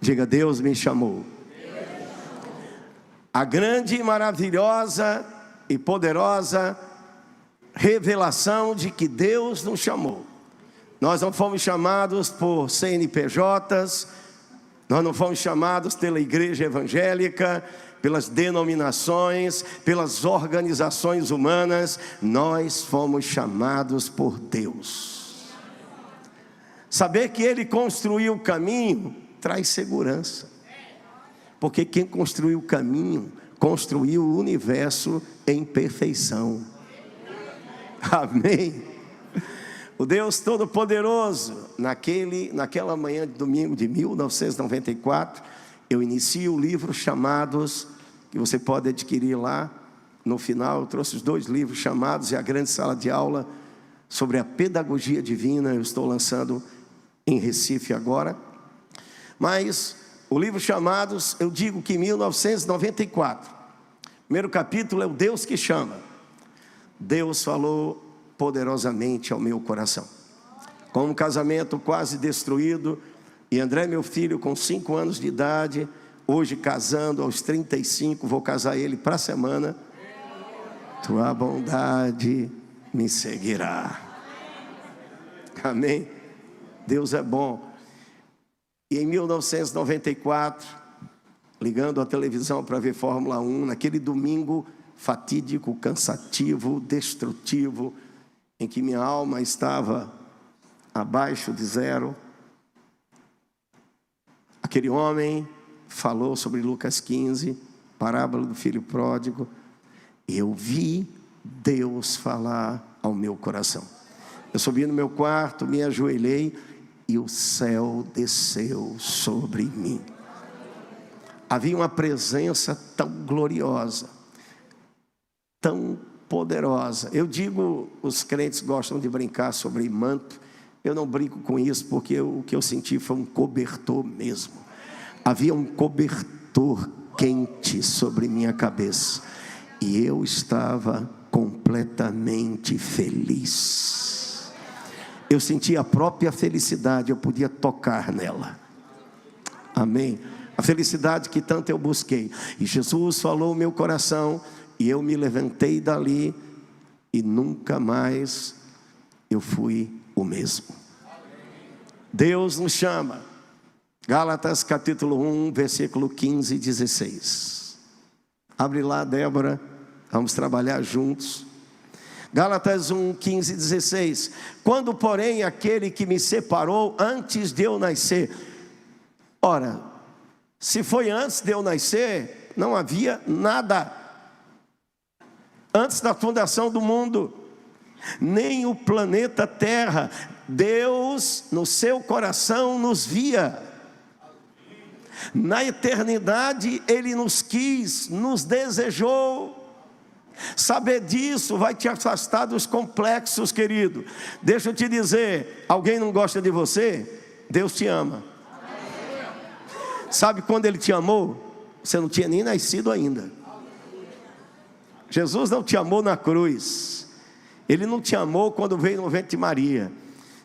Diga, Deus me chamou. A grande, maravilhosa e poderosa revelação de que Deus nos chamou. Nós não fomos chamados por CNPJs, nós não fomos chamados pela igreja evangélica, pelas denominações, pelas organizações humanas. Nós fomos chamados por Deus. Saber que Ele construiu o caminho traz segurança, porque quem construiu o caminho, construiu o universo em perfeição. Amém. O Deus Todo-Poderoso, naquela manhã de domingo de 1994, eu inicio o livro Chamados, que você pode adquirir lá. No final eu trouxe os 2 livros, Chamados e a Grande Sala de Aula, sobre a pedagogia divina. Eu estou lançando em Recife agora. Mas o livro Chamados, eu digo que em 1994, primeiro capítulo é o Deus que chama. Deus falou poderosamente ao meu coração. Com um casamento quase destruído, e André, meu filho, com 5 anos de idade, hoje casando aos 35, vou casar ele para a semana. Tua bondade me seguirá. Amém? Deus é bom. E em 1994, ligando a televisão para ver Fórmula 1, naquele domingo fatídico, cansativo, destrutivo, em que minha alma estava abaixo de zero, aquele homem falou sobre Lucas 15, parábola do filho pródigo. Eu vi Deus falar ao meu coração. Eu subi no meu quarto, me ajoelhei e o céu desceu sobre mim. Havia uma presença tão gloriosa, tão poderosa. Eu digo, os crentes gostam de brincar sobre manto. Eu não brinco com isso, porque o que eu senti foi um cobertor mesmo. Havia um cobertor quente sobre minha cabeça, e eu estava completamente feliz. Eu senti a própria felicidade, eu podia tocar nela. Amém? A felicidade que tanto eu busquei. E Jesus falou ao meu coração, e eu me levantei dali, e nunca mais eu fui o mesmo. Deus nos chama. Gálatas capítulo 1, versículo 15 e 16. Abre lá, Débora, vamos trabalhar juntos. Gálatas 1, 15 e 16. Quando, porém, aquele que me separou antes de eu nascer. Ora, se foi antes de eu nascer, não havia nada. Antes da fundação do mundo, nem o planeta Terra, Deus no seu coração nos via. Na eternidade Ele nos quis, nos desejou. Saber disso vai te afastar dos complexos, querido. Deixa eu te dizer, alguém não gosta de você? Deus te ama. Sabe quando Ele te amou? Você não tinha nem nascido ainda. Jesus não te amou na cruz. Ele não te amou quando veio no ventre de Maria.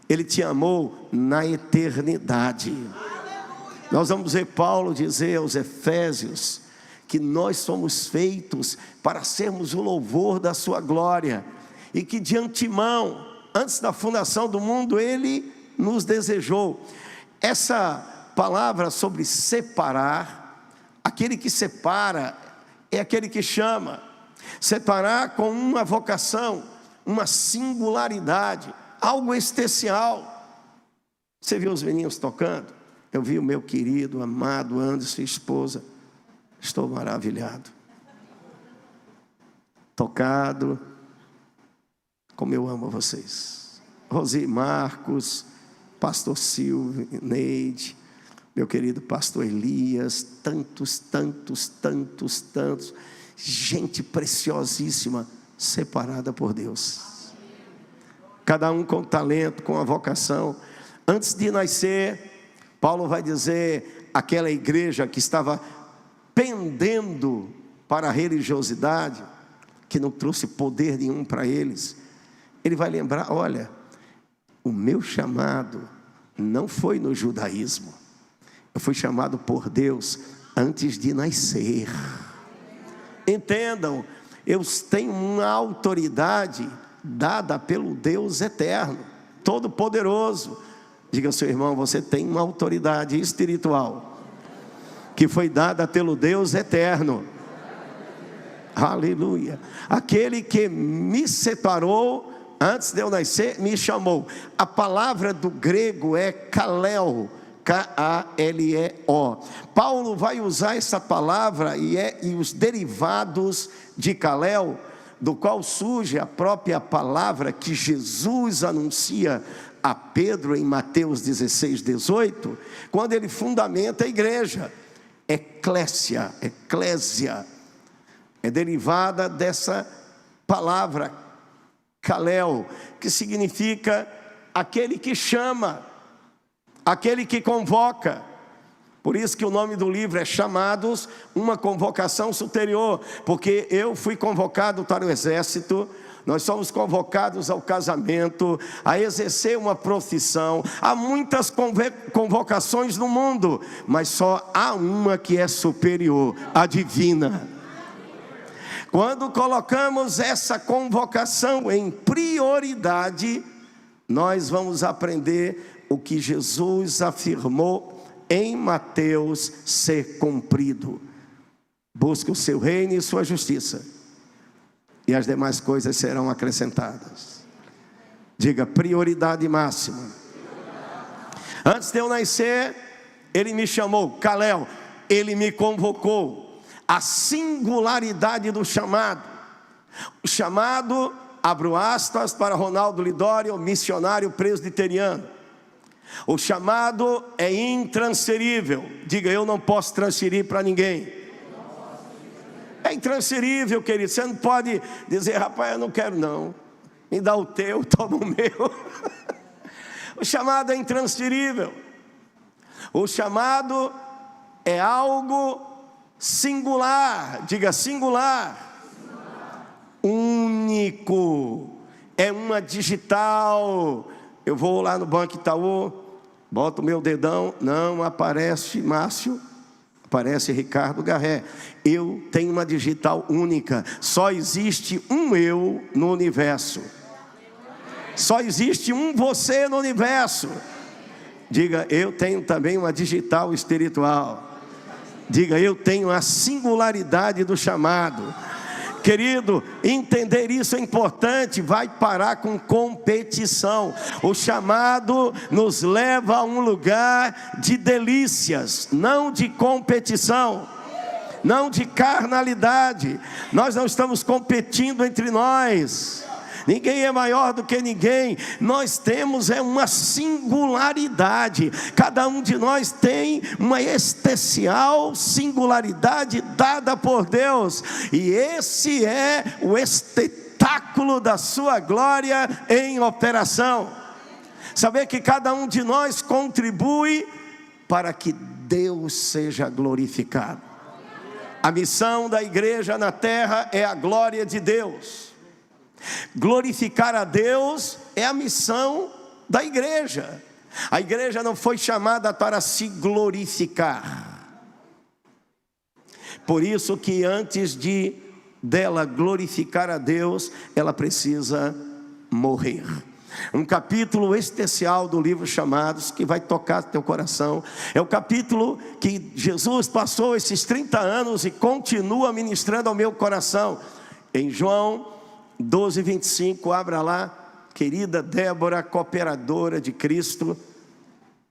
Ele te amou na eternidade. Nós vamos ver Paulo dizer aos Efésios que nós somos feitos para sermos o louvor da sua glória, e que de antemão, antes da fundação do mundo, Ele nos desejou. Essa palavra sobre separar, aquele que separa é aquele que chama. Separar com uma vocação, uma singularidade, algo especial. Você viu os meninos tocando? Eu vi o meu querido, amado Anderson e esposa. Estou maravilhado, tocado, como eu amo vocês. Rosi, Marcos, pastor Silvio, Neide, meu querido pastor Elias, tantos, gente preciosíssima, separada por Deus. Cada um com talento, com a vocação. Antes de nascer, Paulo vai dizer, aquela igreja que estava pendendo para a religiosidade, que não trouxe poder nenhum para eles, ele vai lembrar, olha, o meu chamado não foi no judaísmo, Eu fui chamado por Deus antes de nascer. Entendam, eu tenho uma autoridade dada pelo Deus eterno, todo-poderoso. Diga ao seu irmão: você tem uma autoridade espiritual que foi dada pelo Deus eterno. Aleluia. Aquele que me separou antes de eu nascer, me chamou. A palavra do grego é kaleo, K-A-L-E-O. Paulo vai usar essa palavra e os derivados de kaleo, do qual surge a própria palavra que Jesus anuncia a Pedro em Mateus 16, 18, quando ele fundamenta a igreja. Eclésia, é derivada dessa palavra kaleo, que significa aquele que chama, aquele que convoca. Por isso que o nome do livro é Chamados, uma convocação superior, porque eu fui convocado para o exército, nós somos convocados ao casamento, a exercer uma profissão. Há muitas convocações no mundo, mas só há uma que é superior, a divina. Quando colocamos essa convocação em prioridade, nós vamos aprender o que Jesus afirmou em Mateus ser cumprido: busque o seu reino e sua justiça, e as demais coisas serão acrescentadas. Diga: prioridade máxima. Antes de eu nascer, ele me chamou, kaleo, ele me convocou. A singularidade do chamado. O chamado, abro aspas para Ronaldo Lidório, missionário presbiteriano. O chamado é intransferível. Diga: eu não posso transferir para ninguém. É intransferível, querido. Você não pode dizer: rapaz, eu não quero não, me dá o teu, toma o meu. O chamado é intransferível. O chamado é algo singular. Diga: singular. Único. É uma digital. Eu vou lá no Banco Itaú, boto o meu dedão, não aparece Márcio, aparece Ricardo Garré. Eu tenho uma digital única. Só existe um eu no universo. Só existe um você no universo. Diga: eu tenho também uma digital espiritual. Diga: eu tenho a singularidade do chamado. Querido, entender isso é importante. Vai parar com competição. O chamado nos leva a um lugar de delícias, não de competição, não de carnalidade. Nós não estamos competindo entre nós. Ninguém é maior do que ninguém. Nós temos uma singularidade. Cada um de nós tem uma especial singularidade dada por Deus. E esse é o espetáculo da sua glória em operação. Saber que cada um de nós contribui para que Deus seja glorificado. A missão da igreja na terra é a glória de Deus. Glorificar a Deus é a missão da igreja. A igreja não foi chamada para se glorificar. Por isso que antes dela glorificar a Deus, ela precisa morrer. Um capítulo especial do livro Chamados, que vai tocar teu coração. É o capítulo que Jesus passou esses 30 anos e continua ministrando ao meu coração. Em João 12, 25, abra lá. Querida Débora, cooperadora de Cristo,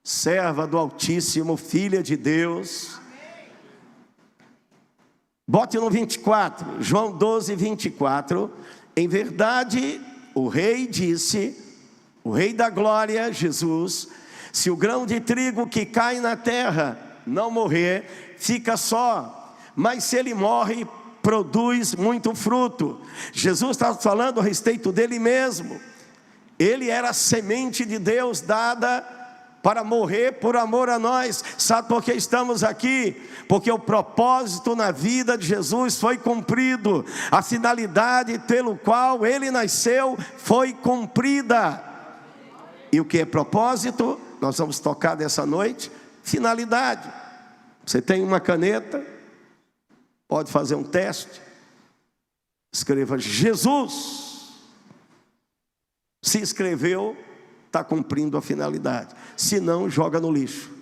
serva do Altíssimo, filha de Deus. Bote no 24, João 12, 24. Em verdade, o rei disse, o rei da glória, Jesus: se o grão de trigo que cai na terra não morrer, fica só, mas se ele morre, produz muito fruto. Jesus está falando a respeito dele mesmo. Ele era a semente de Deus dada para morrer por amor a nós. Sabe por que estamos aqui? Porque o propósito na vida de Jesus foi cumprido. A finalidade pelo qual ele nasceu foi cumprida. E o que é propósito? Nós vamos tocar dessa noite. finalidade. Você tem uma caneta, pode fazer um teste, escreva Jesus. Se escreveu, está cumprindo a finalidade. Se não, joga no lixo.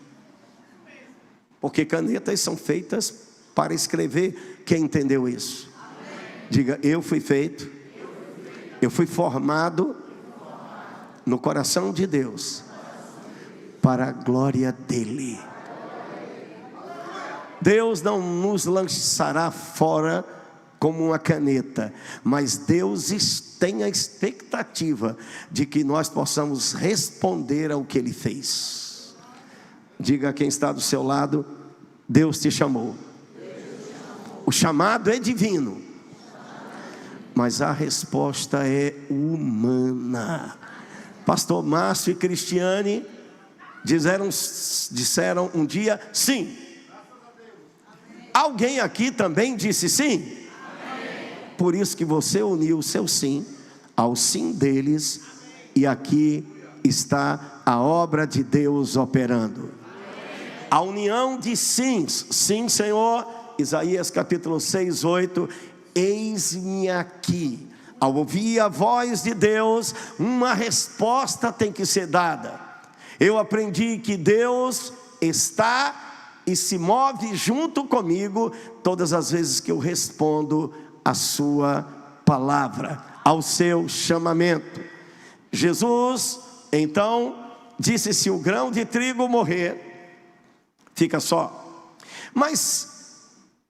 Porque canetas são feitas para escrever. Quem entendeu isso? Diga, eu fui feito, eu fui formado no coração de Deus, para a glória dEle. Deus não nos lançará fora como uma caneta, mas Deus tem a expectativa de que nós possamos responder ao que Ele fez. Diga a quem está do seu lado, Deus te chamou. O chamado é divino, mas a resposta é humana. Pastor Márcio e Cristiane disseram um dia sim. Alguém aqui também disse sim? Por isso que você uniu o seu sim ao sim deles, e aqui está a obra de Deus operando. A união de sims. Sim, Senhor. Isaías capítulo 6, 8. Eis-me aqui. Ao ouvir a voz de Deus, uma resposta tem que ser dada. Eu aprendi que Deus está e se move junto comigo todas as vezes que eu respondo a sua palavra, ao seu chamamento. Jesus, então, disse: se o grão de trigo morrer, fica só. Mas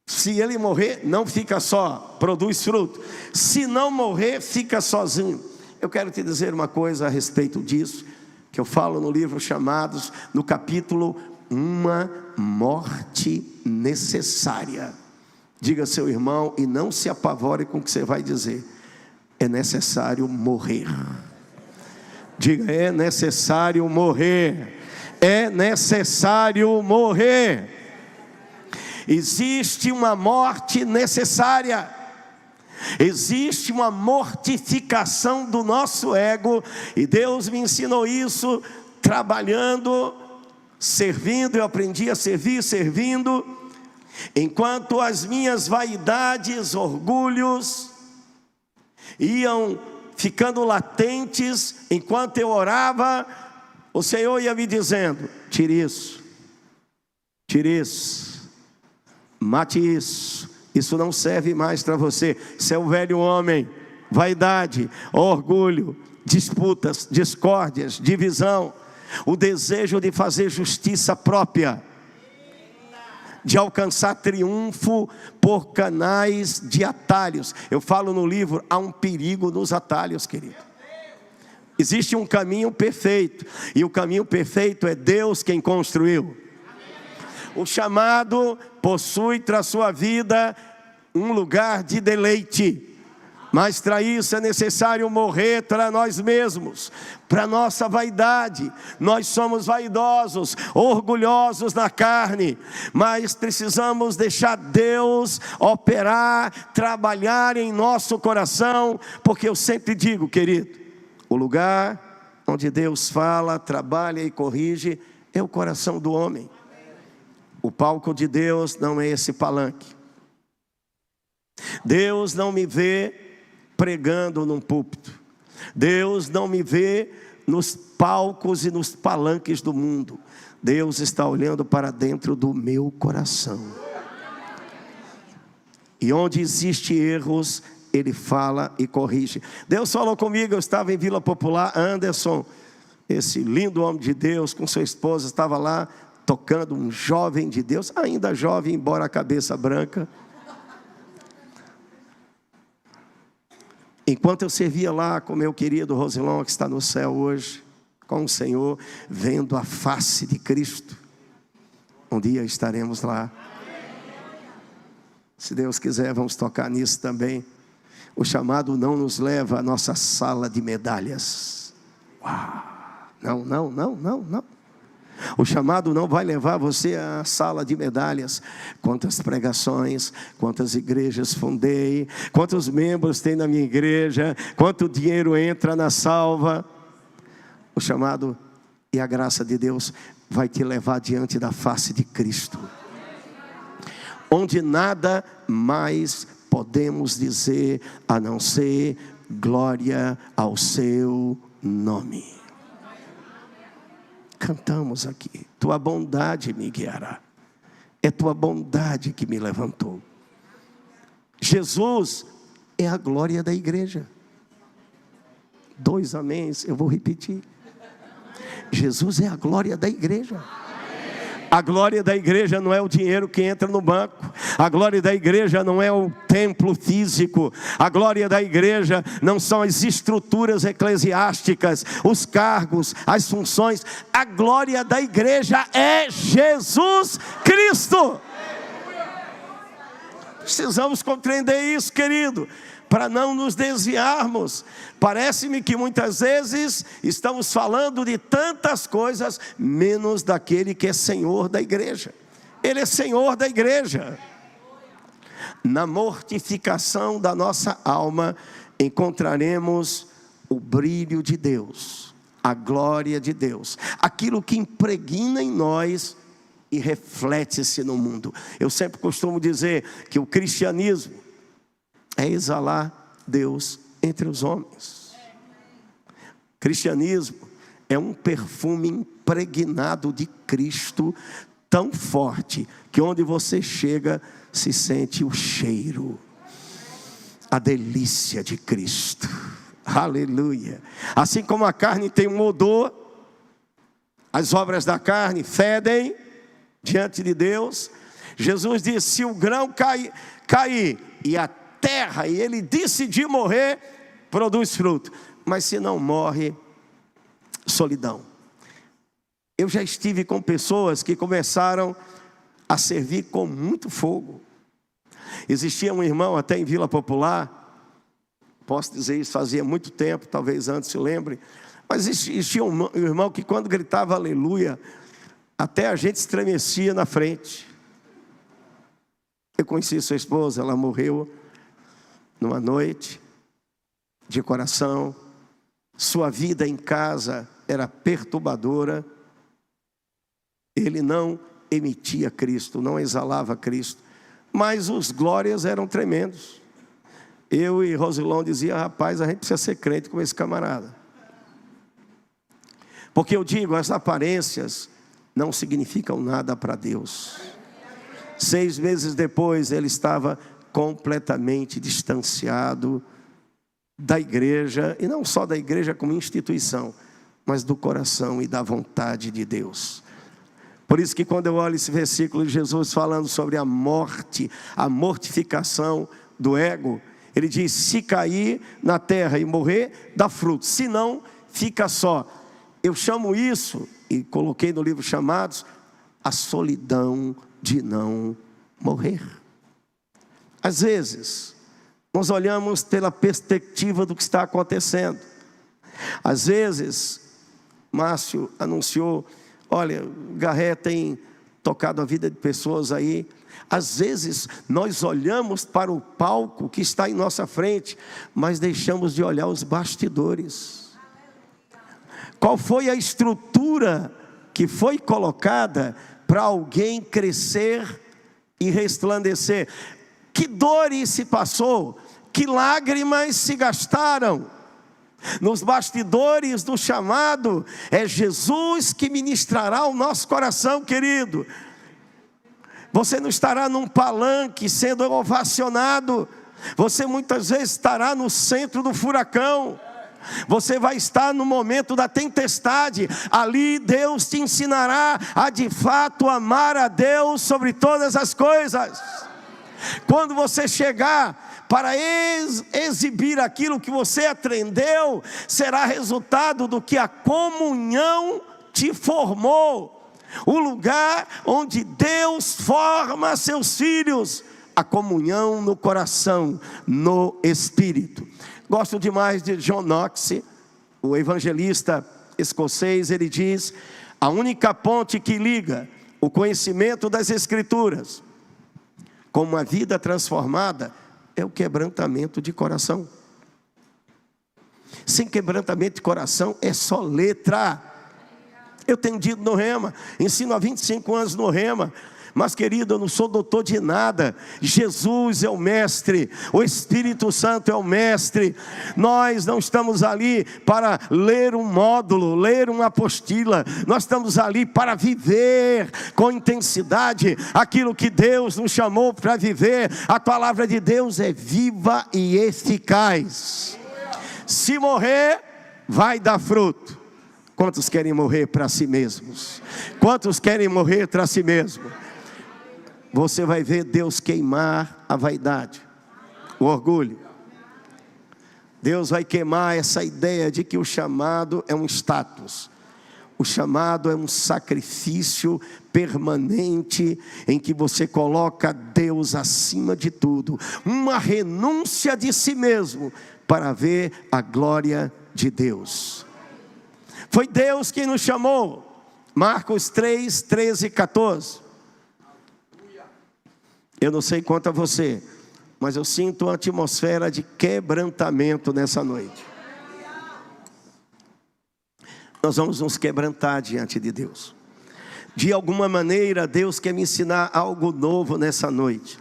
se ele morrer, não fica só, produz fruto. Se não morrer, fica sozinho. Eu quero te dizer uma coisa a respeito disso, que eu falo no livro Chamados, no capítulo Uma Morte Necessária. Diga ao seu irmão, e não se apavore com o que você vai dizer: é necessário morrer. Diga, é necessário morrer. É necessário morrer. Existe uma morte necessária. Existe uma mortificação do nosso ego. E Deus me ensinou isso trabalhando, servindo. Eu aprendi a servir servindo. Enquanto as minhas vaidades, orgulhos iam ficando latentes, enquanto eu orava, o Senhor ia me dizendo: tire isso, mate isso, isso não serve mais para você. Isso é o velho homem. Vaidade, orgulho, disputas, discórdias, divisão, o desejo de fazer justiça própria, de alcançar triunfo por canais de atalhos. Eu falo no livro, há um perigo nos atalhos, querido. Existe um caminho perfeito, e o caminho perfeito é Deus quem construiu. O chamado possui para a sua vida um lugar de deleite, mas para isso é necessário morrer para nós mesmos, para nossa vaidade. Nós somos vaidosos, orgulhosos na carne, mas precisamos deixar Deus operar, trabalhar em nosso coração, porque eu sempre digo, querido, o lugar onde Deus fala, trabalha e corrige é o coração do homem. O palco de Deus não é esse palanque. Deus não me vê pregando num púlpito. Deus não me vê nos palcos e nos palanques do mundo. Deus está olhando para dentro do meu coração. E onde existe erros, Ele fala e corrige. Deus falou comigo, eu estava em Vila Popular, Anderson, esse lindo homem de Deus, com sua esposa, estava lá tocando, um jovem de Deus, ainda jovem, embora a cabeça branca. Enquanto eu servia lá com meu querido Rosilon, que está no céu hoje, com o Senhor, vendo a face de Cristo, um dia estaremos lá. Se Deus quiser, vamos tocar nisso também. O chamado não nos leva à nossa sala de medalhas. Uau! Não. O chamado não vai levar você à sala de medalhas. Quantas pregações, quantas igrejas fundei, quantos membros tem na minha igreja, quanto dinheiro entra na salva. O chamado e a graça de Deus vai te levar diante da face de Cristo, onde nada mais podemos dizer a não ser glória ao seu nome. Cantamos aqui: tua bondade me guiará, é tua bondade que me levantou. Jesus é a glória da igreja. 2 améns, eu vou repetir. Jesus é a glória da igreja. A glória da igreja não é o dinheiro que entra no banco. A glória da igreja não é o templo físico. A glória da igreja não são as estruturas eclesiásticas, os cargos, as funções. A glória da igreja é Jesus Cristo. Precisamos compreender isso, querido, para não nos desviarmos. Parece-me que muitas vezes estamos falando de tantas coisas, menos daquele que é Senhor da igreja. Ele é Senhor da igreja. Na mortificação da nossa alma, encontraremos o brilho de Deus, a glória de Deus, aquilo que impregna em nós e reflete-se no mundo. Eu sempre costumo dizer que o cristianismo é exalar Deus entre os homens. Cristianismo é um perfume impregnado de Cristo, tão forte, que onde você chega, se sente o cheiro, a delícia de Cristo. Aleluia. Assim como a carne tem um odor, as obras da carne fedem diante de Deus. Jesus disse: se o grão cair e a terra, e ele decidir morrer, produz fruto. Mas se não morre, solidão. Eu já estive com pessoas que começaram a servir com muito fogo. Existia um irmão até em Vila Popular, posso dizer isso, fazia muito tempo, talvez antes se lembre, mas existia um irmão que quando gritava aleluia, até a gente estremecia na frente. Eu conheci sua esposa, ela morreu numa noite de coração. Sua vida em casa era perturbadora. Ele não emitia Cristo, não exalava Cristo, mas os glórias eram tremendos. Eu e Rosilon dizia: rapaz, a gente precisa ser crente com esse camarada. Porque eu digo, as aparências não significam nada para Deus. 6 meses depois ele estava completamente distanciado da igreja, e não só da igreja como instituição, mas do coração e da vontade de Deus. Por isso que quando eu olho esse versículo de Jesus falando sobre a morte, a mortificação do ego, ele diz: se cair na terra e morrer, dá fruto, se não, fica só. Eu chamo isso, e coloquei no livro Chamados, a solidão de não morrer. Às vezes, nós olhamos pela perspectiva do que está acontecendo. Às vezes, Márcio anunciou, olha, Garré tem tocado a vida de pessoas aí. Às vezes, nós olhamos para o palco que está em nossa frente, mas deixamos de olhar os bastidores. Qual foi a estrutura que foi colocada para alguém crescer e resplandecer? Que dores se passou, que lágrimas se gastaram. Nos bastidores do chamado, é Jesus que ministrará o nosso coração, querido. Você não estará num palanque sendo ovacionado, você muitas vezes estará no centro do furacão. Você vai estar no momento da tempestade. Ali Deus te ensinará a de fato amar a Deus sobre todas as coisas. Quando você chegar para exibir aquilo que você aprendeu, será resultado do que a comunhão te formou. O lugar onde Deus forma seus filhos, a comunhão no coração, no Espírito. Gosto demais de John Knox, o evangelista escocês. Ele diz: a única ponte que liga o conhecimento das Escrituras com uma vida transformada é o quebrantamento de coração. Sem quebrantamento de coração é só letra. Eu tenho dito no Rema, ensino há 25 anos no Rema. Mas querido, eu não sou doutor de nada. Jesus é o mestre, o Espírito Santo é o mestre. Nós não estamos ali para ler um módulo, ler uma apostila. Nós estamos ali para viver com intensidade aquilo que Deus nos chamou para viver. A palavra de Deus é viva e eficaz. Se morrer, vai dar fruto. Quantos querem morrer para si mesmos? Quantos querem morrer para si mesmos? Você vai ver Deus queimar a vaidade, o orgulho. Deus vai queimar essa ideia de que o chamado é um status. O chamado é um sacrifício permanente em que você coloca Deus acima de tudo. Uma renúncia de si mesmo para ver a glória de Deus. Foi Deus quem nos chamou. Marcos 3, 13 e 14. Eu não sei quanto a você, mas eu sinto uma atmosfera de quebrantamento nessa noite. Nós vamos nos quebrantar diante de Deus. De alguma maneira, Deus quer me ensinar algo novo nessa noite.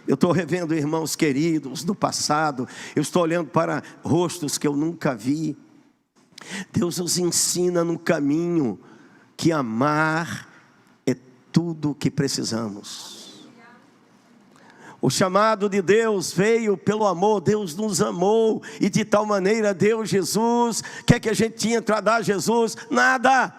Eu estou revendo irmãos queridos do passado. Eu estou olhando para rostos que eu nunca vi. Deus nos ensina no caminho que amar é tudo o que precisamos. O chamado de Deus veio pelo amor. Deus nos amou e de tal maneira deu Jesus. Quer que a gente tinha para dar a Jesus? Nada.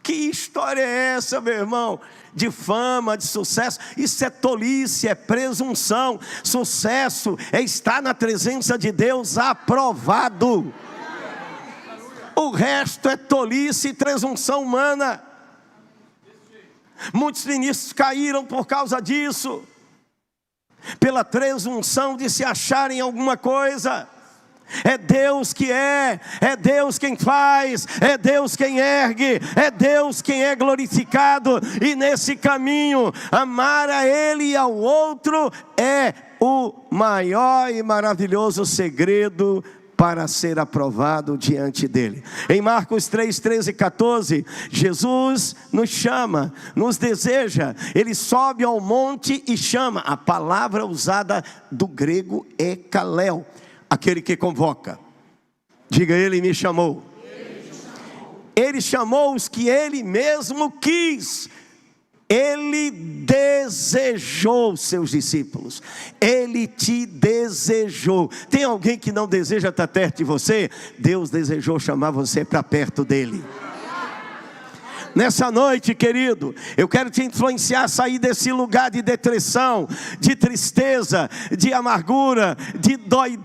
Que história é essa, meu irmão? De fama, de sucesso? Isso é tolice, é presunção. Sucesso é estar na presença de Deus aprovado. O resto é tolice e presunção humana. Muitos ministros caíram por causa disso, pela presunção de se acharem alguma coisa. É Deus que é Deus quem faz, é Deus quem ergue, é Deus quem é glorificado. E nesse caminho, amar a Ele e ao outro é o maior e maravilhoso segredo para ser aprovado diante dele. Em Marcos 3, 13 e 14, Jesus nos chama, nos deseja. Ele sobe ao monte e chama. A palavra usada do grego é kaleo, aquele que convoca. Diga, Ele me chamou. Ele chamou os que Ele mesmo quis. Ele desejou seus discípulos. Ele te desejou. Tem alguém que não deseja estar perto de você? Deus desejou chamar você para perto dele. Nessa noite, querido, eu quero te influenciar a sair desse lugar de depressão, de tristeza, de amargura, de dói.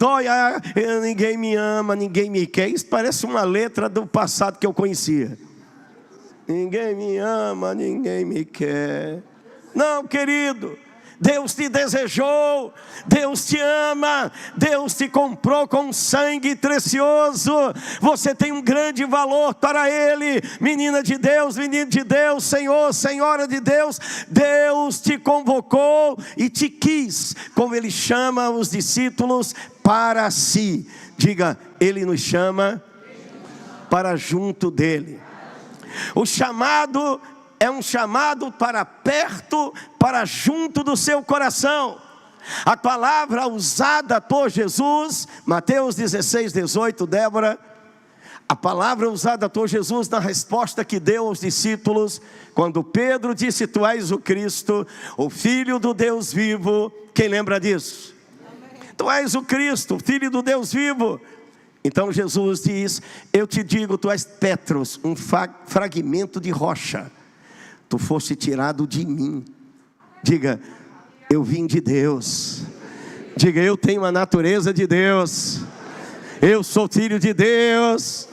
Ninguém me ama, ninguém me quer. Isso parece uma letra do passado que eu conhecia. Ninguém me ama, ninguém me quer. Não, querido, Deus te desejou, Deus te ama, Deus te comprou com sangue precioso. Você tem um grande valor para Ele. Menina de Deus, menino de Deus, Senhor, Senhora de Deus. Deus te convocou e te quis, como Ele chama os discípulos para si. Diga, Ele nos chama para junto dEle. O chamado é um chamado para perto, para junto do seu coração. A palavra usada por Jesus, Mateus 16, 18, Débora. A palavra usada por Jesus na resposta que deu aos discípulos, quando Pedro disse, tu és o Cristo, o Filho do Deus vivo. Quem lembra disso? Tu és o Cristo, Filho do Deus vivo. Então Jesus diz, eu te digo, tu és Petros, um fragmento de rocha. Tu foste tirado de mim. Diga, eu vim de Deus. Diga, eu tenho a natureza de Deus. Eu sou filho de Deus.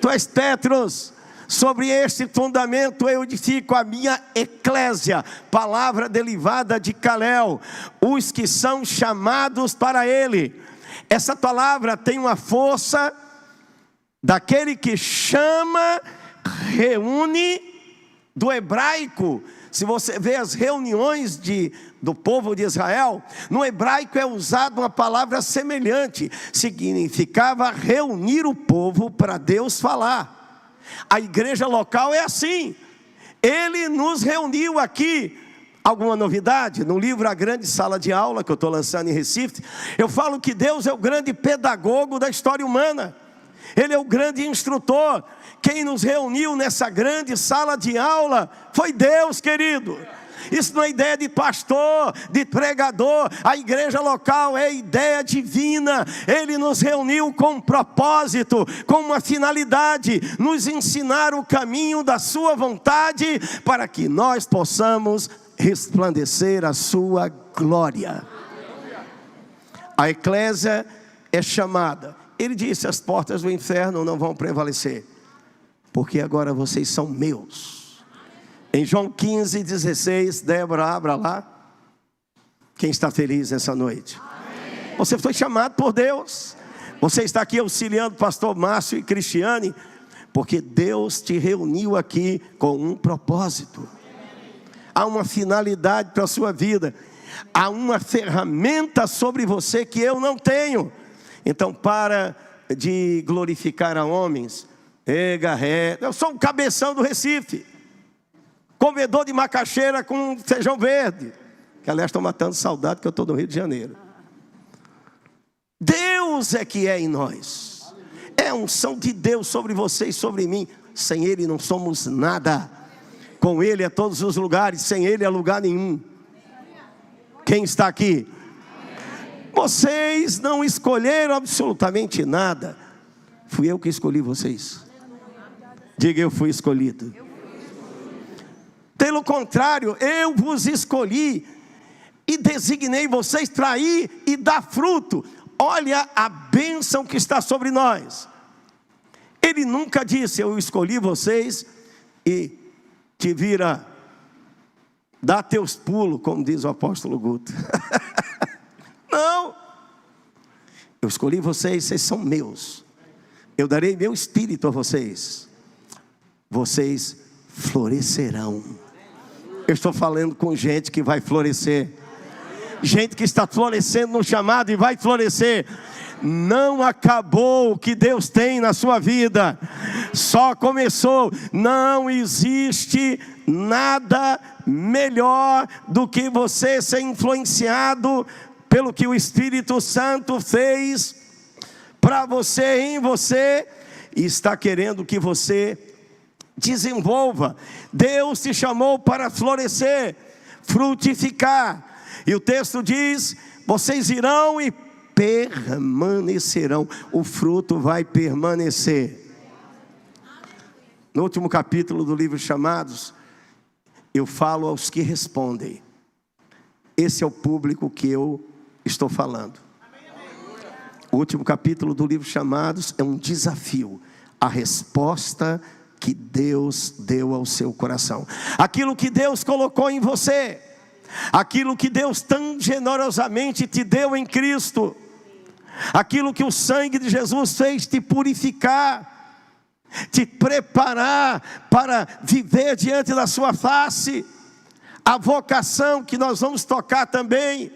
Tu és Petros. Sobre este fundamento eu edifico a minha eclésia. Palavra derivada de kaleo. Os que são chamados para Ele. Essa palavra tem uma força daquele que chama, reúne, do hebraico. Se você vê as reuniões do povo de Israel, no hebraico é usada uma palavra semelhante. Significava reunir o povo para Deus falar. A igreja local é assim. Ele nos reuniu aqui. Alguma novidade? No livro A Grande Sala de Aula, que eu estou lançando em Recife, eu falo que Deus é o grande pedagogo da história humana. Ele é o grande instrutor. Quem nos reuniu nessa grande sala de aula foi Deus, querido. Isso não é ideia de pastor, de pregador. A igreja local é ideia divina. Ele nos reuniu com um propósito, com uma finalidade: nos ensinar o caminho da sua vontade, para que nós possamos resplandecer a sua glória. A eclésia é chamada. Ele disse: as portas do inferno não vão prevalecer, porque agora vocês são meus. Em João 15:16, Débora, abra lá. Quem está feliz nessa noite? Amém. Você foi chamado por Deus. Você está aqui auxiliando o pastor Márcio e Cristiane, porque Deus te reuniu aqui com um propósito. Há uma finalidade para a sua vida. Há uma ferramenta sobre você que eu não tenho. Então para de glorificar a homens. Eu sou um cabeção do Recife, comedor de macaxeira com feijão verde, que aliás estou matando saudade, que eu estou no Rio de Janeiro. Deus é que é em nós. É a unção de Deus sobre você e sobre mim. Sem Ele não somos nada. Com Ele é todos os lugares, sem Ele é lugar nenhum. Quem está aqui? Vocês não escolheram absolutamente nada. Fui eu que escolhi vocês. Diga: eu fui escolhido. Pelo contrário, eu vos escolhi e designei vocês para ir e dar fruto. Olha a bênção que está sobre nós. Ele nunca disse: eu escolhi vocês e te vira, dá teus pulos, como diz o apóstolo Guto. Não. Eu escolhi vocês, vocês são meus. Eu darei meu espírito a vocês. Vocês florescerão. Eu estou falando com gente que vai florescer. Gente que está florescendo no chamado e vai florescer. Não acabou o que Deus tem na sua vida. Só começou. Não existe nada melhor do que você ser influenciado pelo que o Espírito Santo fez para você, em você, e está querendo que você desenvolva. Deus te chamou para florescer, frutificar. E o texto diz: vocês irão e permanecerão. O fruto vai permanecer. No último capítulo do livro Chamados, eu falo aos que respondem. Esse é o público que eu estou falando. O último capítulo do livro Chamados é um desafio. A resposta que Deus deu ao seu coração. Aquilo que Deus colocou em você. Aquilo que Deus tão generosamente te deu em Cristo. Aquilo que o sangue de Jesus fez te purificar. Te preparar para viver diante da sua face. A vocação que nós vamos tocar também.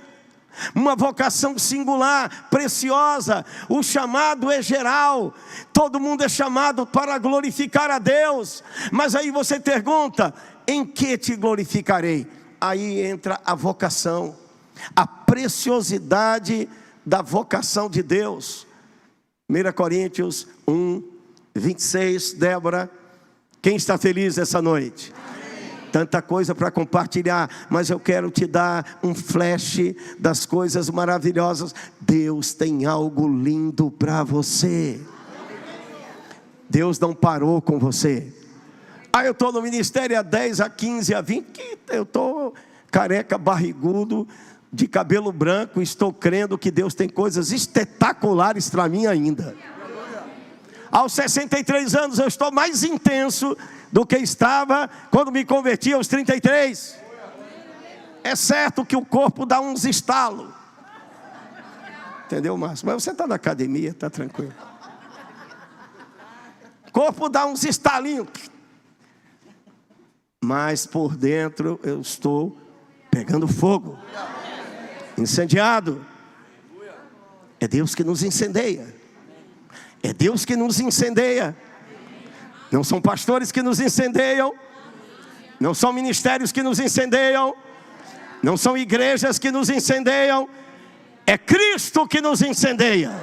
Uma vocação singular, preciosa. O chamado é geral. Todo mundo é chamado para glorificar a Deus. Mas aí você pergunta: em que te glorificarei? Aí entra a vocação, a preciosidade da vocação de Deus. 1 Coríntios 1:26, Débora, quem está feliz essa noite? Tanta coisa para compartilhar, mas eu quero te dar um flash das coisas maravilhosas. Deus tem algo lindo para você. Deus não parou com você. Eu estou no ministério há 10, há 15, há 20, eu estou careca, barrigudo, de cabelo branco, estou crendo que Deus tem coisas espetaculares para mim ainda. Aos 63 anos eu estou mais intenso do que estava quando me converti aos 33. É certo que o corpo dá uns estalos. Entendeu, Márcio? Mas você está na academia, está tranquilo. O corpo dá uns estalinhos. Mas por dentro eu estou pegando fogo. Incendiado. É Deus que nos incendeia. É Deus que nos incendeia. Não são pastores que nos incendeiam, não são ministérios que nos incendeiam, não são igrejas que nos incendeiam, é Cristo que nos incendeia.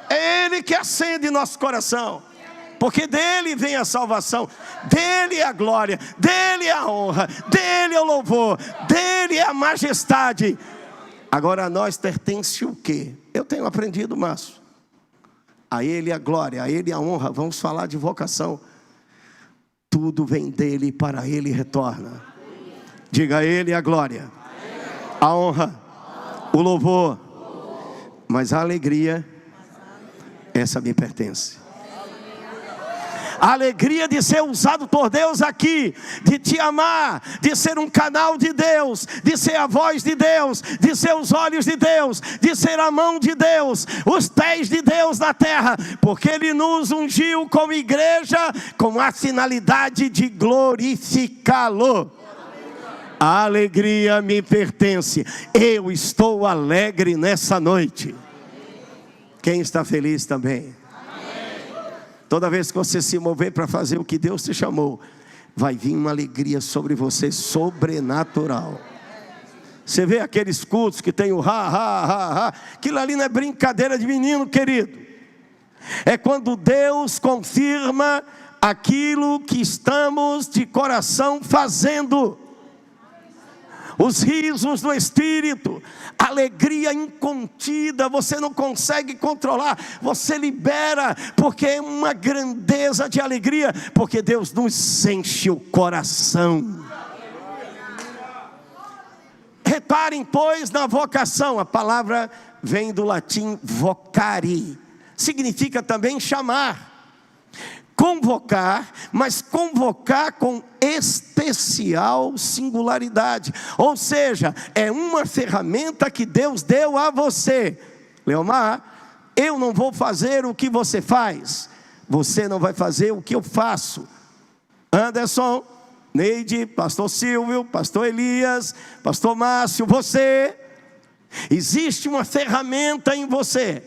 É Ele que acende nosso coração, porque dele vem a salvação, dele é a glória, dele é a honra, dele é o louvor, dele é a majestade. Agora a nós pertence o quê? Eu tenho aprendido, Márcio. A ele a glória, a ele a honra. Vamos falar de vocação. Tudo vem dele e para ele retorna. Diga a ele a glória, a honra, o louvor. Mas a alegria, essa me pertence. A alegria de ser usado por Deus aqui, de te amar, de ser um canal de Deus, de ser a voz de Deus, de ser os olhos de Deus, de ser a mão de Deus, os pés de Deus na terra, porque Ele nos ungiu como igreja com a finalidade de glorificá-lo. A alegria me pertence. Eu estou alegre nessa noite. Quem está feliz também? Toda vez que você se mover para fazer o que Deus te chamou, vai vir uma alegria sobre você sobrenatural. Você vê aqueles cultos que tem o ha, aquilo ali não é brincadeira de menino, querido. É quando Deus confirma aquilo que estamos de coração fazendo. Os risos do Espírito, alegria incontida, você não consegue controlar, você libera, porque é uma grandeza de alegria, porque Deus nos enche o coração. Reparem, pois, na vocação. A palavra vem do latim vocare, significa também chamar. Convocar, mas convocar com especial singularidade. Ou seja, é uma ferramenta que Deus deu a você. Leomar, eu não vou fazer o que você faz, você não vai fazer o que eu faço. Anderson, Neide, pastor Silvio, pastor Elias, pastor Márcio, você. Existe uma ferramenta em você.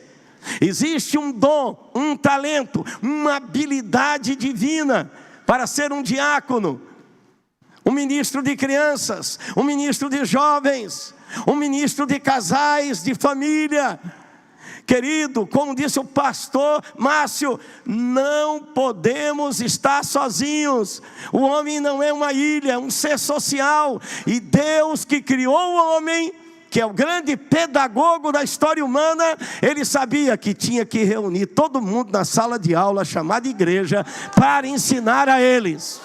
Existe um dom, um talento, uma habilidade divina para ser um diácono, um ministro de crianças, um ministro de jovens, um ministro de casais, de família. Querido, como disse o pastor Márcio, não podemos estar sozinhos. O homem não é uma ilha, é um ser social. E Deus que criou o homem, que é o grande pedagogo da história humana, ele sabia que tinha que reunir todo mundo na sala de aula, chamada igreja, para ensinar a eles.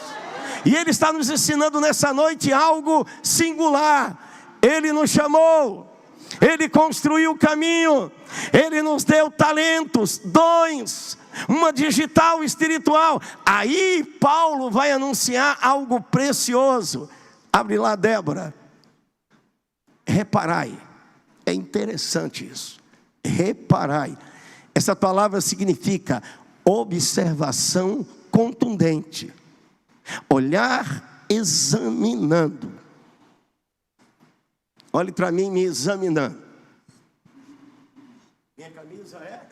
E Ele está nos ensinando nessa noite algo singular. Ele nos chamou, Ele construiu o caminho, Ele nos deu talentos, dons, uma digital espiritual. Aí Paulo vai anunciar algo precioso. Abre lá, Débora. Reparai, é interessante isso, reparai, essa palavra significa observação contundente, olhar examinando. Olhe para mim me examinando. Minha camisa é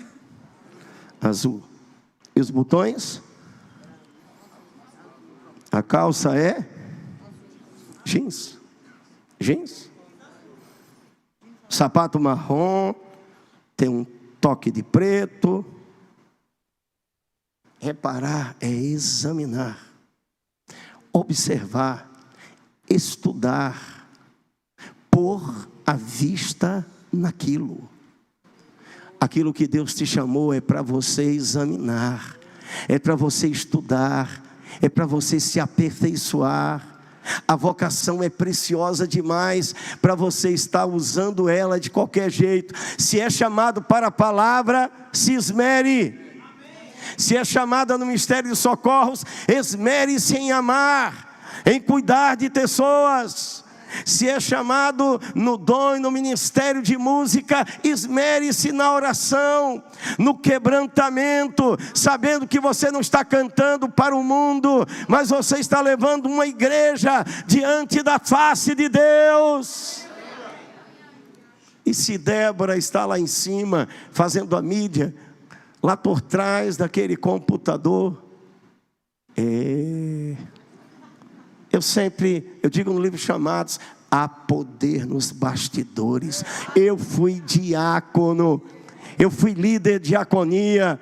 azul, e os botões? A calça é jeans, sapato marrom, tem um toque de preto. Reparar é examinar, observar, estudar, pôr a vista naquilo. Aquilo que Deus te chamou é para você examinar, é para você estudar, é para você se aperfeiçoar. A vocação é preciosa demais para você estar usando ela de qualquer jeito. Se é chamado para a palavra, se esmere. Se é chamada no ministério de socorros, esmere-se em amar, em cuidar de pessoas. Se é chamado no dom e no ministério de música, esmere-se na oração, no quebrantamento, sabendo que você não está cantando para o mundo, mas você está levando uma igreja diante da face de Deus. E se Débora está lá em cima, fazendo a mídia, lá por trás daquele computador, eu digo no livro Chamados, há poder nos bastidores. Eu fui diácono, eu fui líder de diaconia,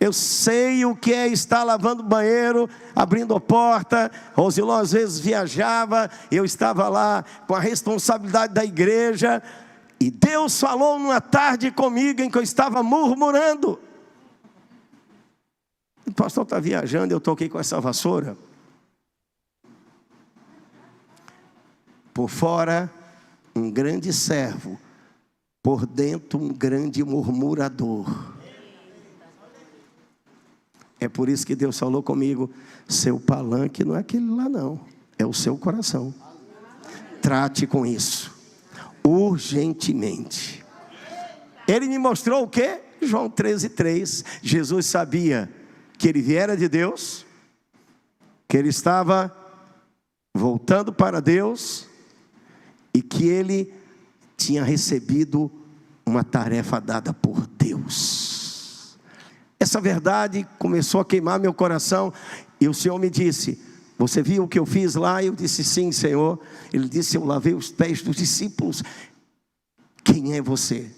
eu sei o que é estar lavando banheiro, abrindo a porta. Rosilon às vezes viajava, eu estava lá com a responsabilidade da igreja, e Deus falou numa tarde comigo em que eu estava murmurando. O pastor está viajando, eu toquei com essa vassoura. Por fora, um grande servo, por dentro, um grande murmurador. É por isso que Deus falou comigo: seu palanque não é aquele lá não, é o seu coração. Trate com isso, urgentemente. Ele me mostrou o quê? João 13:3. Jesus sabia que ele viera de Deus, que ele estava voltando para Deus, e que ele tinha recebido uma tarefa dada por Deus. Essa verdade começou a queimar meu coração, e o Senhor me disse: você viu o que eu fiz lá? Eu disse: sim, Senhor. Ele disse: eu lavei os pés dos discípulos. Quem é você?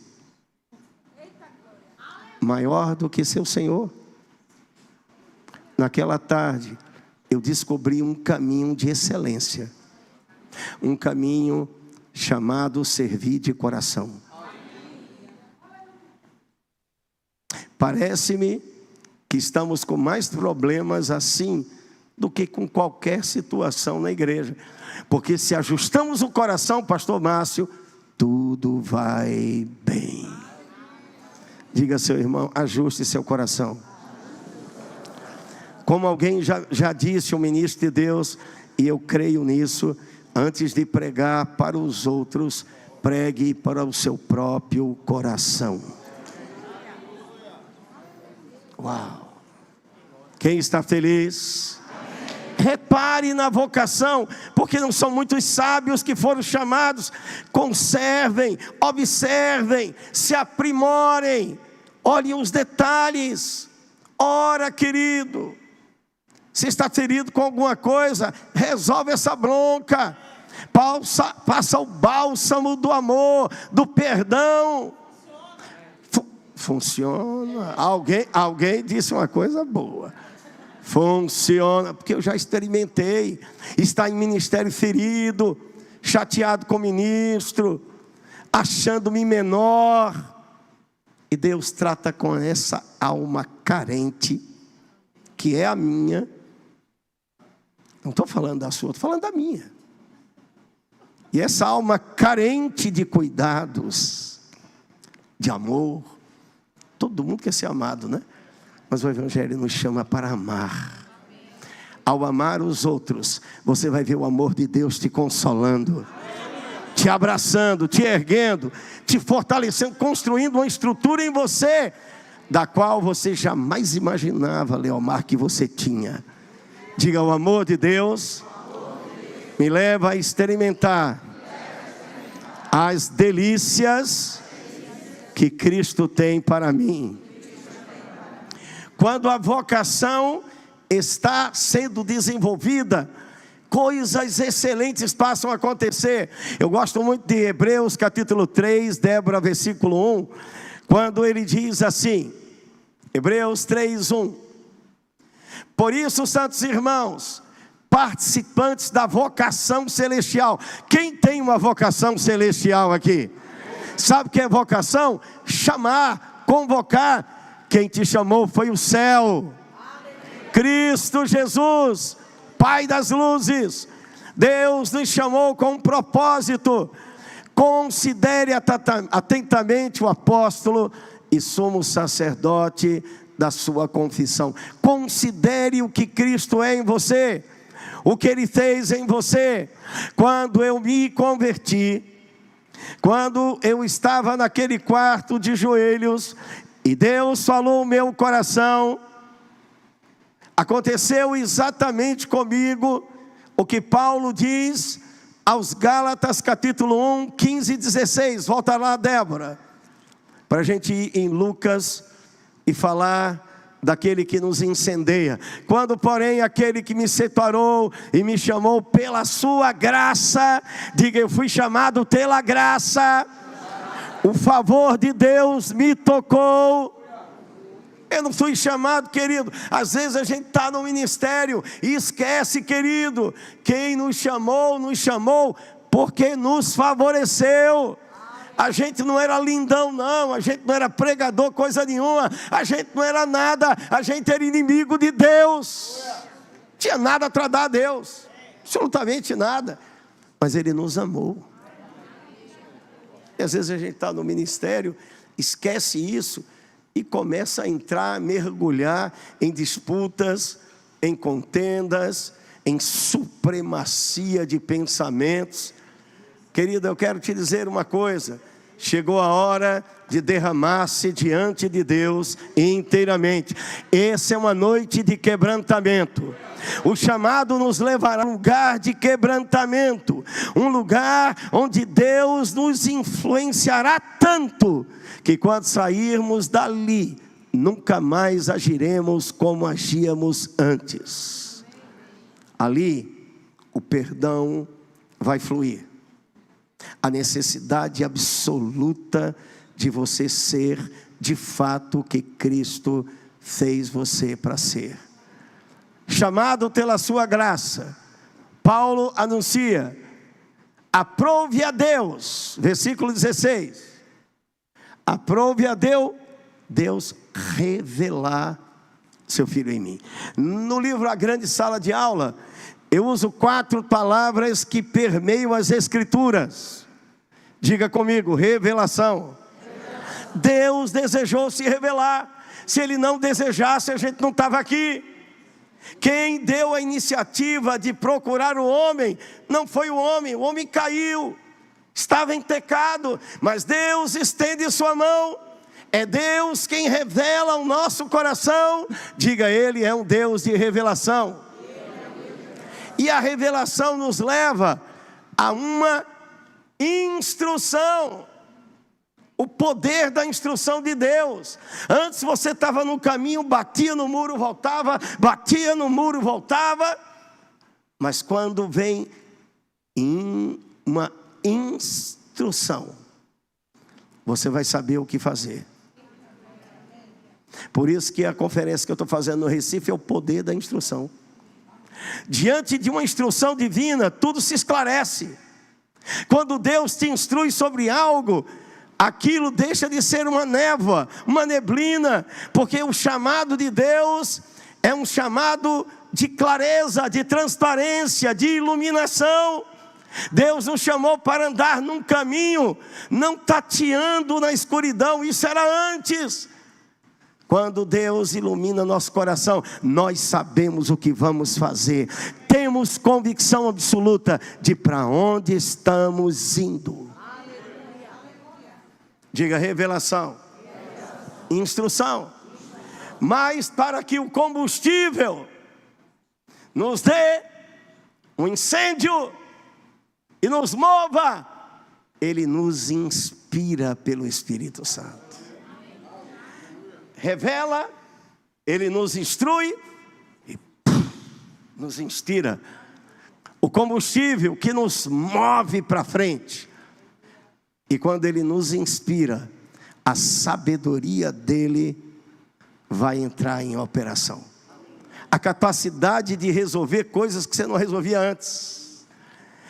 Maior do que seu Senhor? Naquela tarde, eu descobri um caminho de excelência, um caminho chamado servir de coração. Parece-me que estamos com mais problemas assim do que com qualquer situação na igreja, porque se ajustamos o coração, pastor Márcio, tudo vai bem. Diga a seu irmão: ajuste seu coração. Como alguém já disse, um ministro de Deus, e eu creio nisso: antes de pregar para os outros, pregue para o seu próprio coração. Uau! Quem está feliz? Repare na vocação, porque não são muitos sábios que foram chamados. Conservem, observem, se aprimorem, olhem os detalhes. Ora, querido, se está ferido com alguma coisa, resolve essa bronca. Passa o bálsamo do amor, do perdão. Funciona. Alguém disse uma coisa boa. Funciona, porque eu já experimentei. Está em ministério ferido, chateado com o ministro, achando-me menor. E Deus trata com essa alma carente, que é a minha. Não estou falando da sua, estou falando da minha. E essa alma carente de cuidados, de amor. Todo mundo quer ser amado, né? Mas o Evangelho nos chama para amar. Ao amar os outros, você vai ver o amor de Deus te consolando, te abraçando, te erguendo, te fortalecendo, construindo uma estrutura em você, da qual você jamais imaginava, Leomar, que você tinha. Diga: o amor de Deus me leva a experimentar as delícias que Cristo tem para mim. Quando a vocação está sendo desenvolvida, coisas excelentes passam a acontecer. Eu gosto muito de Hebreus capítulo 3, Débora, versículo 1, quando ele diz assim, Hebreus 3, 1: por isso, santos irmãos, participantes da vocação celestial. Quem tem uma vocação celestial aqui? Sabe o que é vocação? Chamar, convocar. Quem te chamou foi o céu. Cristo Jesus, Pai das luzes. Deus nos chamou com um propósito. Considere atentamente o apóstolo e sumo sacerdote da sua confissão. Considere o que Cristo é em você, o que Ele fez em você. Quando eu me converti, quando eu estava naquele quarto de joelhos, e Deus falou o meu coração, aconteceu exatamente comigo o que Paulo diz aos Gálatas capítulo 1, 15 e 16. Volta lá, Débora, para a gente ir em Lucas e falar daquele que nos incendeia. Quando, porém, aquele que me separou e me chamou pela sua graça, diga: eu fui chamado pela graça, o favor de Deus me tocou. Eu não fui chamado, querido. Às vezes a gente está no ministério e esquece, querido, quem nos chamou porque nos favoreceu. A gente não era lindão, não. A gente não era pregador, coisa nenhuma. A gente não era nada. A gente era inimigo de Deus. Tinha nada a agradar a Deus. Absolutamente nada. Mas Ele nos amou. E às vezes a gente está no ministério, esquece isso e começa a entrar, mergulhar em disputas, em contendas, em supremacia de pensamentos. Querido, eu quero te dizer uma coisa: chegou a hora de derramar-se diante de Deus inteiramente. Essa é uma noite de quebrantamento. O chamado nos levará a um lugar de quebrantamento, um lugar onde Deus nos influenciará tanto, que quando sairmos dali, nunca mais agiremos como agíamos antes. Ali, o perdão vai fluir. A necessidade absoluta de você ser, de fato, o que Cristo fez você para ser. Chamado pela sua graça, Paulo anuncia: aprove a Deus, versículo 16, aprove a Deus revelar seu Filho em mim. No livro A Grande Sala de Aula, eu uso 4 palavras que permeiam as Escrituras. Diga comigo: revelação. Deus desejou se revelar. Se Ele não desejasse, a gente não estava aqui. Quem deu a iniciativa de procurar o homem não foi o homem caiu, estava em pecado, mas Deus estende sua mão. É Deus quem revela o nosso coração. Diga: Ele é um Deus de revelação. E a revelação nos leva a uma instrução. O poder da instrução de Deus. Antes você estava no caminho, batia no muro, voltava, batia no muro, voltava. Mas quando vem uma instrução, você vai saber o que fazer. Por isso que a conferência que eu estou fazendo no Recife é o poder da instrução. Diante de uma instrução divina, tudo se esclarece. Quando Deus te instrui sobre algo, aquilo deixa de ser uma névoa, uma neblina, porque o chamado de Deus é um chamado de clareza, de transparência, de iluminação. Deus nos chamou para andar num caminho, não tateando na escuridão. Isso era antes. Quando Deus ilumina nosso coração, nós sabemos o que vamos fazer. Temos convicção absoluta de para onde estamos indo. Diga: revelação. Instrução. Mas para que o combustível nos dê um incêndio e nos mova, Ele nos inspira pelo Espírito Santo. Revela, Ele nos instrui e nos inspira. O combustível que nos move para frente. E quando Ele nos inspira, a sabedoria dEle vai entrar em operação. A capacidade de resolver coisas que você não resolvia antes.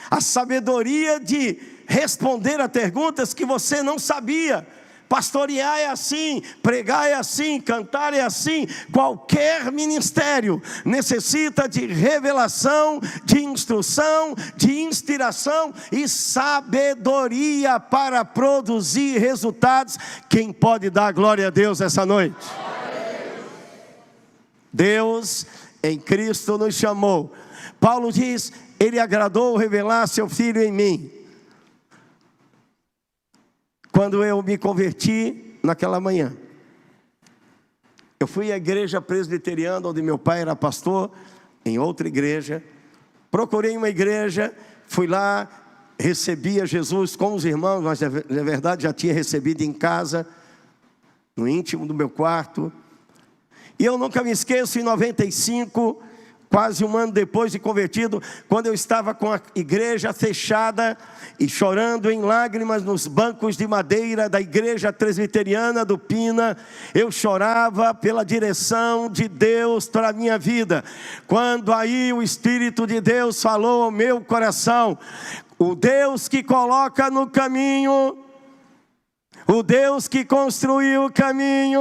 A sabedoria de responder a perguntas que você não sabia. Pastorear é assim, pregar é assim, cantar é assim. Qualquer ministério necessita de revelação, de instrução, de inspiração e sabedoria para produzir resultados. Quem pode dar glória a Deus essa noite? Deus em Cristo nos chamou. Paulo diz: Ele agradou revelar seu Filho em mim. Quando eu me converti naquela manhã, eu fui à igreja presbiteriana, onde meu pai era pastor, em outra igreja. Procurei uma igreja, fui lá, recebi a Jesus com os irmãos, mas na verdade já tinha recebido em casa, no íntimo do meu quarto. E eu nunca me esqueço, em 95, quase um ano depois de convertido, quando eu estava com a igreja fechada e chorando em lágrimas nos bancos de madeira da igreja presbiteriana do Pina, eu chorava pela direção de Deus para a minha vida. Quando aí o Espírito de Deus falou ao meu coração: o Deus que coloca no caminho, o Deus que construiu o caminho,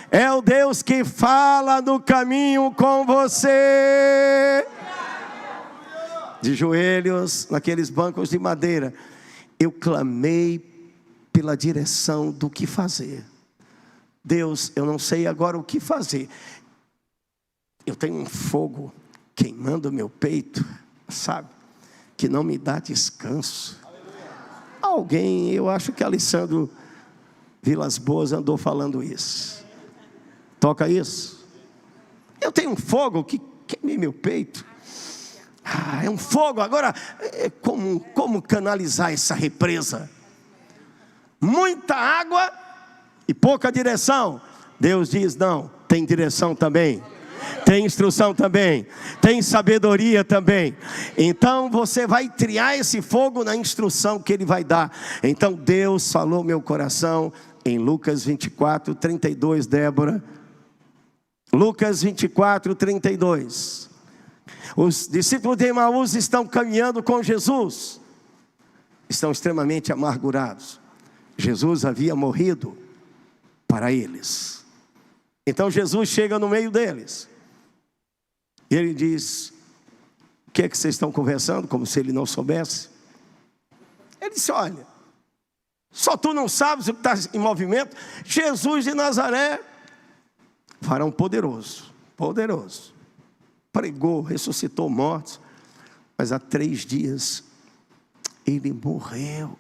é o Deus que fala no caminho com você. De joelhos, naqueles bancos de madeira, eu clamei pela direção do que fazer. Deus, eu não sei agora o que fazer. Eu tenho um fogo queimando o meu peito, sabe, que não me dá descanso. Alguém, eu acho que Alessandro Vilas Boas andou falando isso. Toca isso. Eu tenho um fogo que queima meu peito. É um fogo. Agora, como canalizar essa represa? Muita água e pouca direção. Deus diz: não, tem direção também, tem instrução também, tem sabedoria também. Então você vai triar esse fogo na instrução que Ele vai dar. Então Deus falou meu coração em Lucas 24, 32, Débora. Lucas 24, 32. Os discípulos de Emaús estão caminhando com Jesus. Estão extremamente amargurados. Jesus havia morrido para eles. Então Jesus chega no meio deles. E Ele diz: o que é que vocês estão conversando? Como se Ele não soubesse. Ele disse: olha, só tu não sabes o que está em movimento? Jesus de Nazaré, varão poderoso, poderoso, pregou, ressuscitou mortos, mas há 3 dias Ele morreu.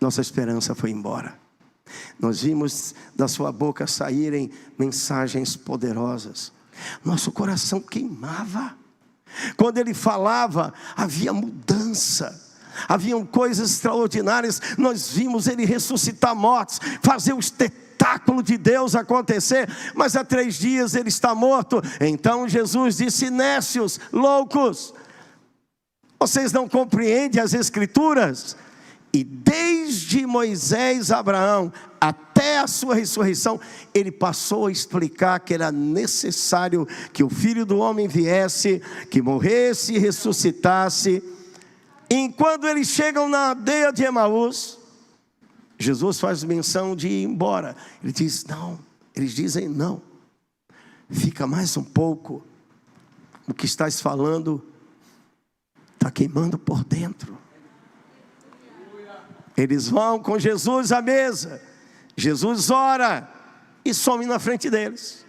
Nossa esperança foi embora. Nós vimos da sua boca saírem mensagens poderosas. Nosso coração queimava. Quando Ele falava, havia mudança. Haviam coisas extraordinárias. Nós vimos Ele ressuscitar mortos, fazer o espetáculo de Deus acontecer. Mas há 3 dias Ele está morto. Então Jesus disse: nécios, loucos, vocês não compreendem as Escrituras? E desde Moisés, Abraão, até a sua ressurreição, Ele passou a explicar que era necessário que o Filho do Homem viesse, que morresse e ressuscitasse. Enquanto eles chegam na aldeia de Emaús, Jesus faz menção de ir embora. Ele diz: não. Eles dizem: não, fica mais um pouco. O que estás falando está queimando por dentro. Eles vão com Jesus à mesa. Jesus ora e some na frente deles.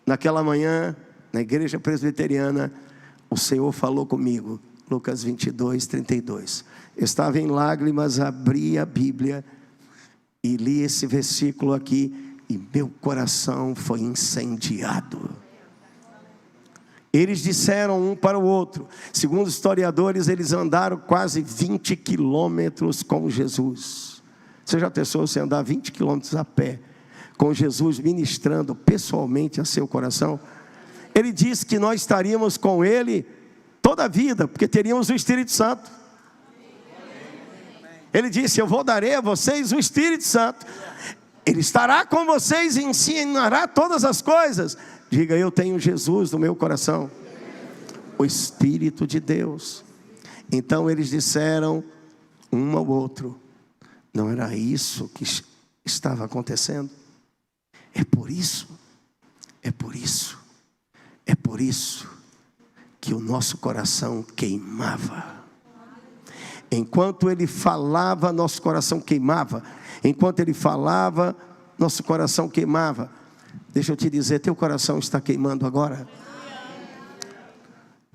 Naquela manhã, na igreja presbiteriana, o Senhor falou comigo. Lucas 22, 32. Eu estava em lágrimas, abri a Bíblia e li esse versículo aqui, e meu coração foi incendiado. Eles disseram um para o outro. Segundo os historiadores, eles andaram quase 20 quilômetros com Jesus. Você já pensou você andar 20 quilômetros a pé, com Jesus ministrando pessoalmente a seu coração? Ele disse que nós estaríamos com Ele toda a vida, porque teríamos o Espírito Santo. Ele disse: eu vou dar a vocês o Espírito Santo. Ele estará com vocês e ensinará todas as coisas. Diga: eu tenho Jesus no meu coração, o Espírito de Deus. Então eles disseram um ao outro: não era isso que estava acontecendo? É por isso que o nosso coração queimava. Enquanto Ele falava, nosso coração queimava. Enquanto Ele falava, nosso coração queimava. Deixa eu te dizer, teu coração está queimando agora?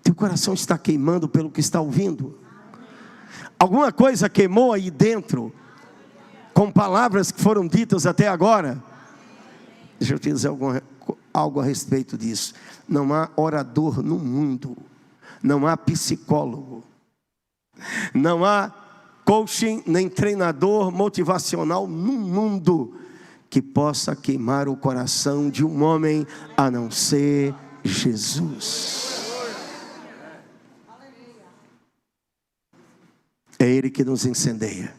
Teu coração está queimando pelo que está ouvindo? Alguma coisa queimou aí dentro, com palavras que foram ditas até agora? Deixa eu te dizer algo a respeito disso. Não há orador no mundo, não há psicólogo, não há coaching, nem treinador motivacional no mundo que possa queimar o coração de um homem a não ser Jesus. É Ele que nos incendeia.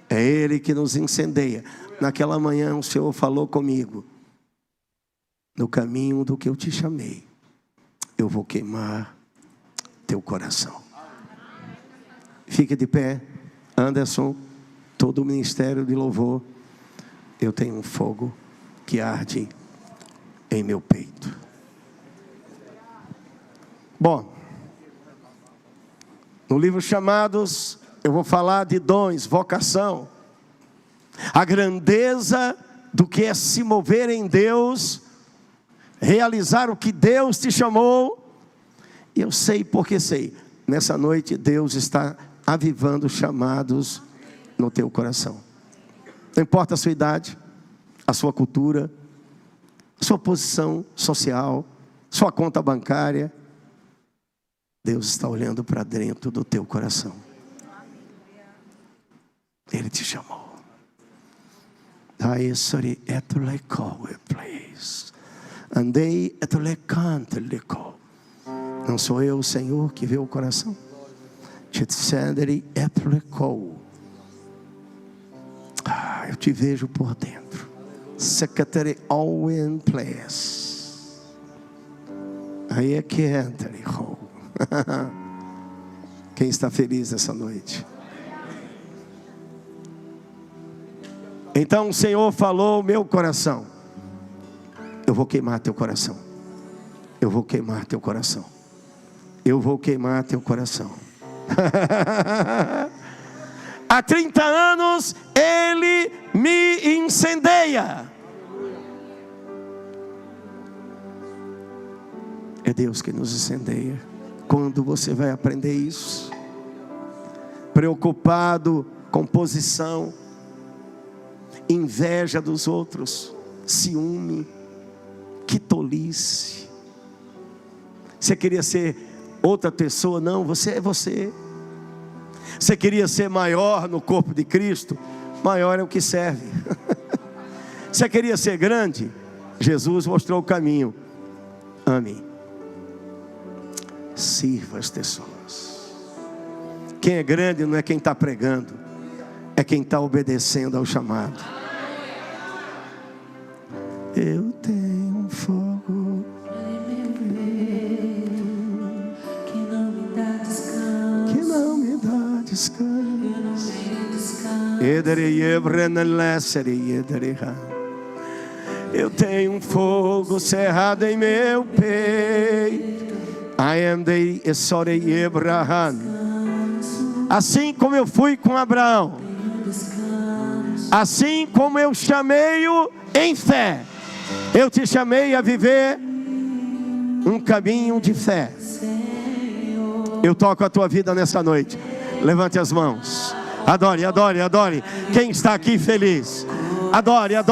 É Ele que nos incendeia. Naquela manhã o Senhor falou comigo: no caminho do que eu te chamei, eu vou queimar teu coração. Fique de pé, Anderson, todo o ministério de louvor. Eu tenho um fogo que arde em meu peito. Bom, no livro Chamados, eu vou falar de dons, vocação. A grandeza do que é se mover em Deus, realizar o que Deus te chamou. E eu sei porque sei. Nessa noite Deus está avivando chamados no teu coração. Não importa a sua idade, a sua cultura, a sua posição social, sua conta bancária. Deus está olhando para dentro do teu coração. Ele te chamou. Andei não sou eu, o Senhor, que vê o coração. Eu te vejo por dentro. Secretary Owen Place. Aí é que entra. Quem está feliz essa noite? Então o Senhor falou ao meu coração: eu vou queimar teu coração. Eu vou queimar teu coração. Eu vou queimar teu coração. Há 30 anos Ele me incendeia. É Deus que nos incendeia. Quando você vai aprender isso? Preocupado com posição, inveja dos outros, ciúme, que tolice. Você queria ser outra pessoa? Não, você é você. Você queria ser maior no corpo de Cristo? Maior é o que serve. Você queria ser grande? Jesus mostrou o caminho. Ame. Sirva as pessoas. Quem é grande não é quem está pregando, é quem está obedecendo ao chamado. Eu tenho um fogo que não me dá descanso, que não me dá descanso. Eu tenho um fogo cerrado em meu peito. I am the Esori Abraham. Assim como eu fui com Abraão, assim como eu chamei-o em fé, eu te chamei a viver um caminho de fé. Eu toco a tua vida nessa noite. Levante as mãos. Adore, adore, adore. Quem está aqui feliz? Adore, adore.